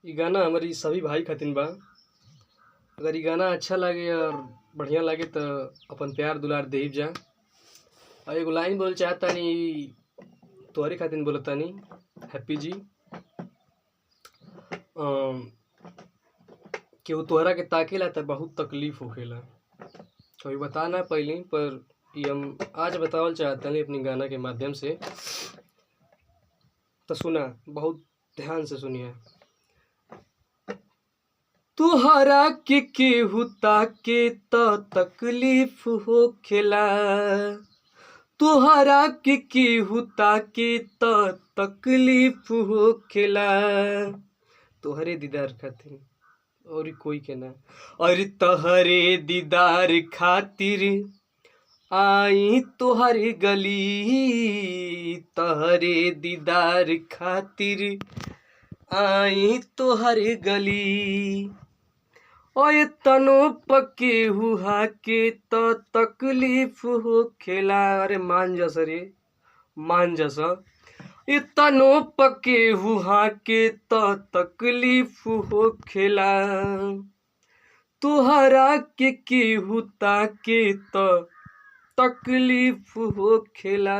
इ गाना हमारी सभी भाई खातिन बा। अगर इ गाना अच्छा लागे और बढ़िया लागे तो अपन प्यार दुलार देहिब जा। और एगो लाइन बोल चाहतानी, तोहरे खातिन बोलतानी। हैप्पी जी, अम, केहू तोहरा के ताकेला त बहुत तकलीफ होखेला। कभी बता ना पइली पर इ हम आज बतावल चाहतानी अपनी गाना के माध्यम से। तो सुना, बहुत ध्यान से सुनिए। तुहरा के केहू ताके त तकलीफ होखेला, तुहरा के केहू ताके त तकलीफ होखेला। तोहरे दीदार खातिर और कोई के ना। और तहरे दीदार खातिर आई तोहर गली, तहरे दीदार खातिर आई तोहर गली। ओए तनो पके हुआ के त तकलीफ होखेला। अरे मान जस रे, मान जस। इतनो पके हुआ के त तकलीफ होखेला। तुहरा के केहू ताके त तकलीफ होखेला।